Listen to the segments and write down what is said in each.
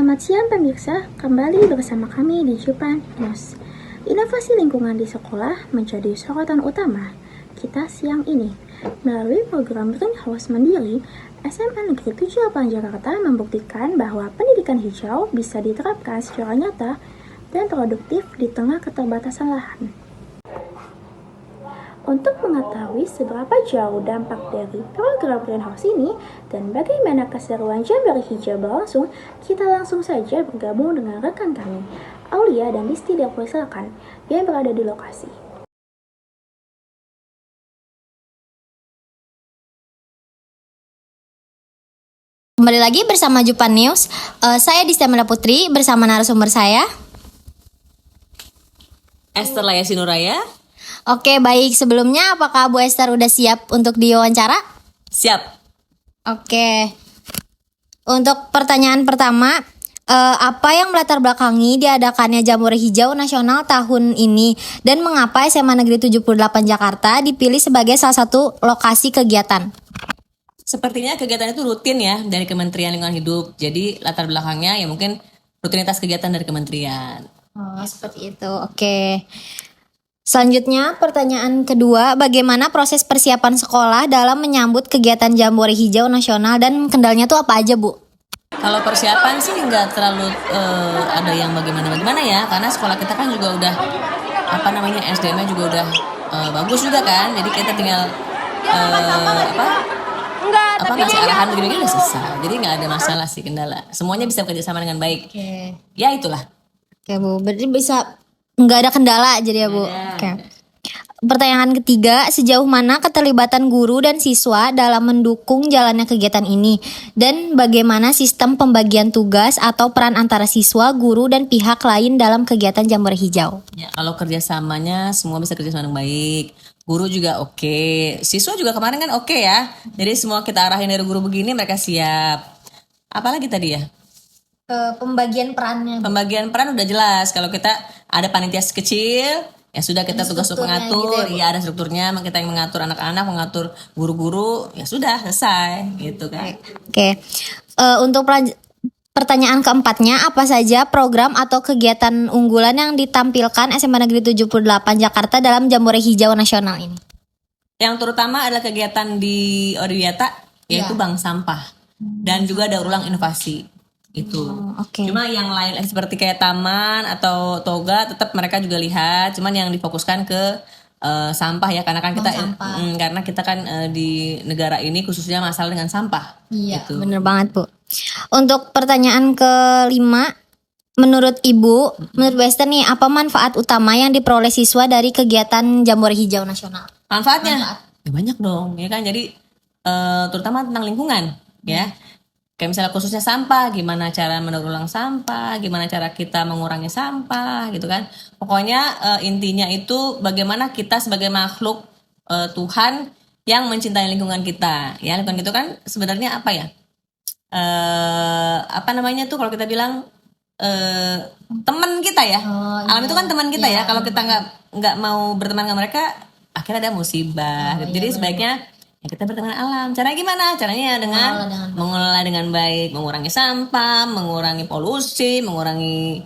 Selamat siang pemirsa, kembali bersama kami di Jupan News. Inovasi lingkungan di sekolah menjadi sorotan utama kita siang ini. Melalui program Greenhouse Mandiri, SMA Negeri 78 Jakarta membuktikan bahwa pendidikan hijau bisa diterapkan secara nyata dan produktif di tengah keterbatasan lahan. Untuk mengetahui seberapa jauh dampak dari program Greenhouse ini dan bagaimana keseruan Jambore Hijau berlangsung, kita langsung saja bergabung dengan rekan kami, Aulia dan Disti Dipersilakan, yang berada di lokasi. Kembali lagi bersama Jupan News. Saya Disti Putri bersama narasumber saya Esther Layasi Nuraya. Oke, baik. Sebelumnya apakah Bu Esther udah siap untuk diwawancara? Siap. Oke. Untuk pertanyaan pertama, apa yang melatar belakangi diadakannya Jambore Hijau Nasional tahun ini dan mengapa SMA Negeri 78 Jakarta dipilih sebagai salah satu lokasi kegiatan? Sepertinya kegiatan itu rutin ya dari Kementerian Lingkungan Hidup. Jadi latar belakangnya ya mungkin rutinitas kegiatan dari kementerian. Oh, seperti itu. Oke. Selanjutnya, pertanyaan kedua, bagaimana proses persiapan sekolah dalam menyambut kegiatan Jambore Hijau Nasional dan kendalanya tuh apa aja, Bu? Kalau persiapan sih nggak terlalu ada yang bagaimana ya, karena sekolah kita kan juga udah SDM-nya juga udah bagus juga kan. Jadi kita tinggal ngasih arahan begini-begini udah selesai. Jadi nggak ada masalah sih kendala. Semuanya bisa bekerja sama dengan baik. Oke. Ya itulah. Oke, Bu. Berarti bisa nggak ada kendala jadi ya, Bu. Oke. Pertanyaan ketiga, sejauh mana keterlibatan guru dan siswa dalam mendukung jalannya kegiatan ini? Dan bagaimana sistem pembagian tugas atau peran antara siswa, guru, dan pihak lain dalam kegiatan Jambore Hijau? Ya, kalau kerjasamanya semua bisa kerjasama dengan baik. Guru juga oke. Siswa juga kemarin kan oke ya. Jadi semua kita arahin dari guru begini mereka siap. Apalagi tadi ya? Pembagian perannya. Pembagian peran udah jelas. Kalau kita ada panitia kecil, ya sudah kita tugas untuk mengatur. Gitu ya ada strukturnya, kita yang mengatur anak-anak, mengatur guru-guru, ya sudah selesai gitu kan. Oke. Untuk pertanyaan keempatnya, apa saja program atau kegiatan unggulan yang ditampilkan SMA Negeri 78 Jakarta dalam Jambore Hijau Nasional ini? Yang terutama adalah kegiatan di Oriwiyata, yaitu bank sampah. Dan juga daur ulang inovasi. Itu. Oke. Cuma yang lain seperti kayak taman atau toga tetap mereka juga lihat, cuman yang difokuskan ke sampah ya, karena kan kita kan di negara ini khususnya masalah dengan sampah. Iya, gitu. bener banget, Bu. Untuk pertanyaan kelima, menurut Bu Esther nih, apa manfaat utama yang diperoleh siswa dari kegiatan Jambore Hijau Nasional? Manfaatnya ya banyak dong, ya kan. Jadi terutama tentang lingkungan, ya. Kayak misalnya khususnya sampah, gimana cara mendaur ulang sampah, gimana cara kita mengurangi sampah, gitu kan. Pokoknya intinya itu bagaimana kita sebagai makhluk Tuhan yang mencintai lingkungan kita. Ya, lingkungan itu kan sebenarnya apa ya? Kalau kita bilang teman kita ya. Alam itu kan teman kita ya. Kalau kita nggak mau berteman dengan mereka, akhirnya ada musibah. Jadi sebaiknya ya kita berteman alam. Caranya gimana? Caranya dengan mengelola dengan baik, mengurangi sampah, mengurangi polusi, mengurangi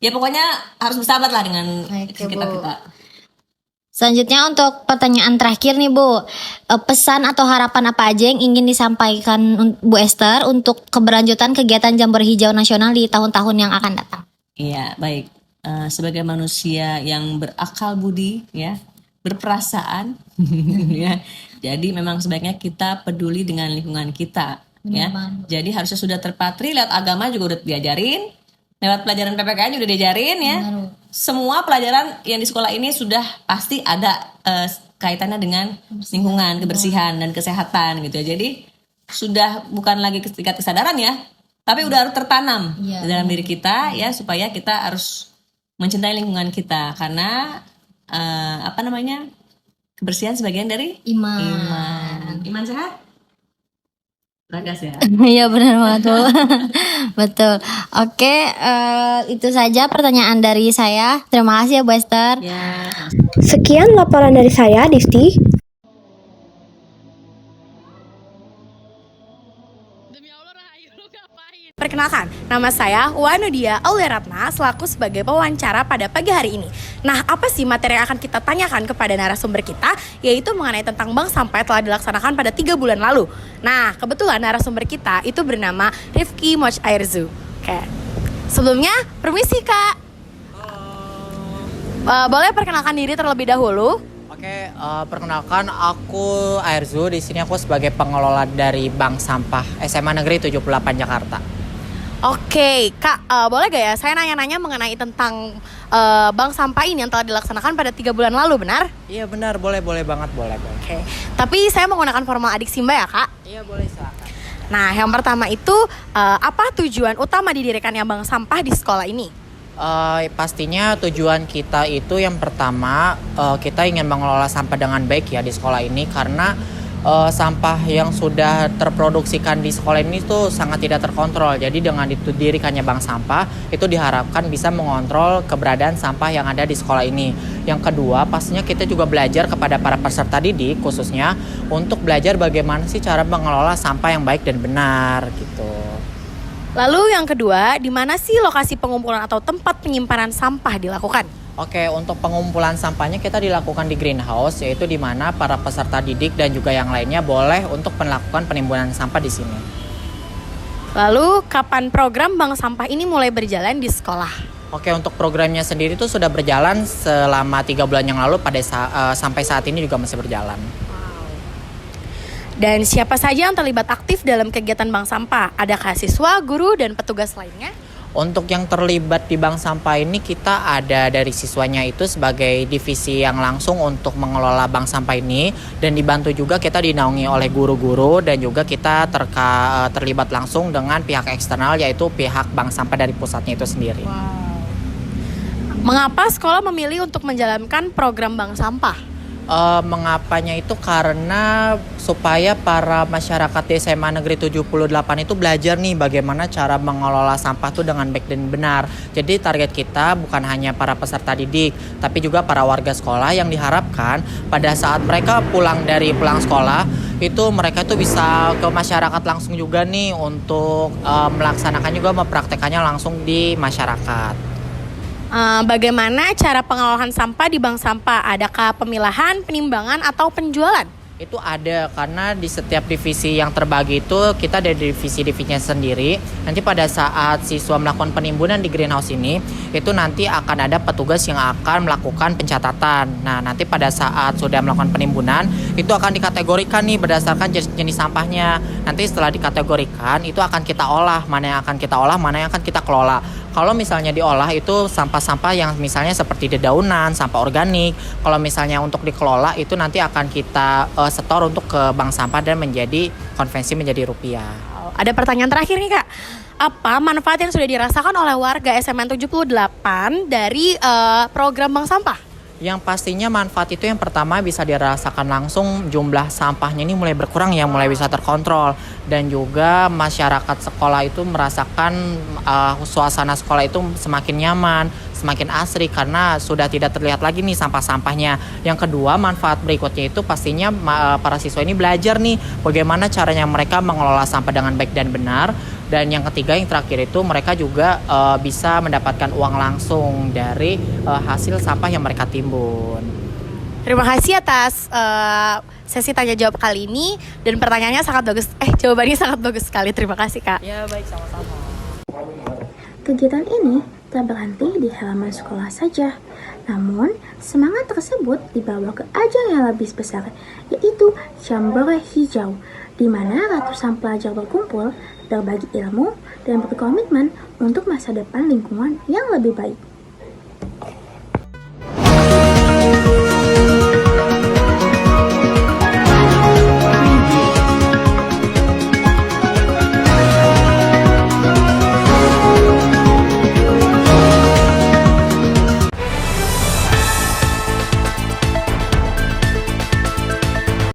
ya pokoknya harus bersahabat lah dengan sekitar kita. Selanjutnya untuk pertanyaan terakhir nih, Bu. Pesan atau harapan apa aja yang ingin disampaikan Bu Esther untuk keberlanjutan kegiatan Jambore Hijau Nasional di tahun-tahun yang akan datang? Iya, baik. Sebagai manusia yang berakal budi ya, berperasaan ya. Jadi memang sebaiknya kita peduli dengan lingkungan kita ya. Jadi harusnya sudah terpatri lewat agama juga udah diajarin, lewat pelajaran PPKN juga udah diajarin ya. Semua pelajaran yang di sekolah ini sudah pasti ada kaitannya dengan lingkungan, kebersihan dan kesehatan gitu ya. Jadi sudah bukan lagi tingkat kesadaran ya, tapi udah harus tertanam di dalam diri kita ya, supaya kita harus mencintai lingkungan kita karena kebersihan sebagian dari iman sehat raga sehat. Iya benar banget, Bu. Betul. Oke, itu saja pertanyaan dari saya. Terima kasih ya, Bu Esther. Ya. Sekian laporan dari saya, Disti. Demi Allah Perkenalkan, nama saya Wanudia Auliaratna selaku sebagai pewawancara pada pagi hari ini. Nah, apa sih materi yang akan kita tanyakan kepada narasumber kita? Yaitu mengenai tentang bank sampah telah dilaksanakan pada 3 bulan lalu. Nah, kebetulan narasumber kita itu bernama Rifki Moch Airzu. Oke. Sebelumnya, permisi Kak. Boleh perkenalkan diri terlebih dahulu? Oke, perkenalkan aku Airzu. Di sini aku sebagai pengelola dari Bank Sampah SMA Negeri 78 Jakarta. Oke, Kak, boleh gak ya saya nanya-nanya mengenai tentang bank sampah ini yang telah dilaksanakan pada 3 bulan lalu, benar? Iya benar, boleh banget, boleh. Oke, tapi saya menggunakan formal adik Simba ya, Kak? Iya boleh, silakan. Nah, yang pertama itu apa tujuan utama didirikannya bank sampah di sekolah ini? Pastinya tujuan kita itu yang pertama kita ingin mengelola sampah dengan baik ya di sekolah ini, karena sampah yang sudah terproduksikan di sekolah ini tuh sangat tidak terkontrol. Jadi dengan didirikannya bank sampah itu diharapkan bisa mengontrol keberadaan sampah yang ada di sekolah ini. Yang kedua, pastinya kita juga belajar kepada para peserta didik khususnya untuk belajar bagaimana sih cara mengelola sampah yang baik dan benar gitu. Lalu yang kedua, di mana sih lokasi pengumpulan atau tempat penyimpanan sampah dilakukan? Oke, untuk pengumpulan sampahnya kita dilakukan di greenhouse, yaitu di mana para peserta didik dan juga yang lainnya boleh untuk melakukan penimbunan sampah di sini. Lalu, kapan program bank sampah ini mulai berjalan di sekolah? Oke, untuk programnya sendiri itu sudah berjalan selama 3 bulan yang lalu, sampai saat ini juga masih berjalan. Dan siapa saja yang terlibat aktif dalam kegiatan bank sampah? Adakah siswa, guru, dan petugas lainnya? Untuk yang terlibat di bank sampah ini kita ada dari siswanya itu sebagai divisi yang langsung untuk mengelola bank sampah ini, dan dibantu juga kita dinaungi oleh guru-guru, dan juga kita terlibat langsung dengan pihak eksternal yaitu pihak bank sampah dari pusatnya itu sendiri. Mengapa sekolah memilih untuk menjalankan program bank sampah? Mengapanya itu karena supaya para masyarakat di SMA Negeri 78 itu belajar nih bagaimana cara mengelola sampah tuh dengan baik dan benar. Jadi target kita bukan hanya para peserta didik, tapi juga para warga sekolah yang diharapkan pada saat mereka pulang sekolah itu mereka tuh bisa ke masyarakat langsung juga nih untuk melaksanakan juga mempraktekannya langsung di masyarakat. Bagaimana cara pengelolaan sampah di bank sampah? Adakah pemilahan, penimbangan, atau penjualan? Itu ada, karena di setiap divisi yang terbagi itu kita ada divisi-divisinya sendiri. Nanti pada saat siswa melakukan penimbunan di greenhouse ini, itu nanti akan ada petugas yang akan melakukan pencatatan. Nah, nanti pada saat sudah melakukan penimbunan, itu akan dikategorikan nih berdasarkan jenis sampahnya. Nanti setelah dikategorikan, itu akan kita olah, mana yang akan kita olah, mana yang akan kita kelola. Kalau misalnya diolah itu sampah-sampah yang misalnya seperti dedaunan, sampah organik. Kalau misalnya untuk dikelola itu nanti akan kita setor untuk ke bank sampah dan menjadi konvensi menjadi rupiah. Ada pertanyaan terakhir nih Kak. Apa manfaat yang sudah dirasakan oleh warga SMN 78 dari program bank sampah? Yang pastinya manfaat itu yang pertama bisa dirasakan langsung, jumlah sampahnya ini mulai berkurang ya, mulai bisa terkontrol. Dan juga masyarakat sekolah itu merasakan suasana sekolah itu semakin nyaman, semakin asri karena sudah tidak terlihat lagi nih sampah-sampahnya. Yang kedua, manfaat berikutnya itu pastinya para siswa ini belajar nih bagaimana caranya mereka mengelola sampah dengan baik dan benar. Dan yang ketiga, yang terakhir itu mereka juga bisa mendapatkan uang langsung dari hasil sampah yang mereka timbun. Terima kasih atas sesi tanya jawab kali ini, dan pertanyaannya sangat bagus. Jawabannya sangat bagus sekali. Terima kasih Kak. Ya baik, sama-sama. Kegiatan ini tak berhenti di halaman sekolah saja. Namun, semangat tersebut dibawa ke ajang yang lebih besar, yaitu Chamber Hijau, di mana ratusan pelajar berkumpul, berbagi ilmu, dan berkomitmen untuk masa depan lingkungan yang lebih baik.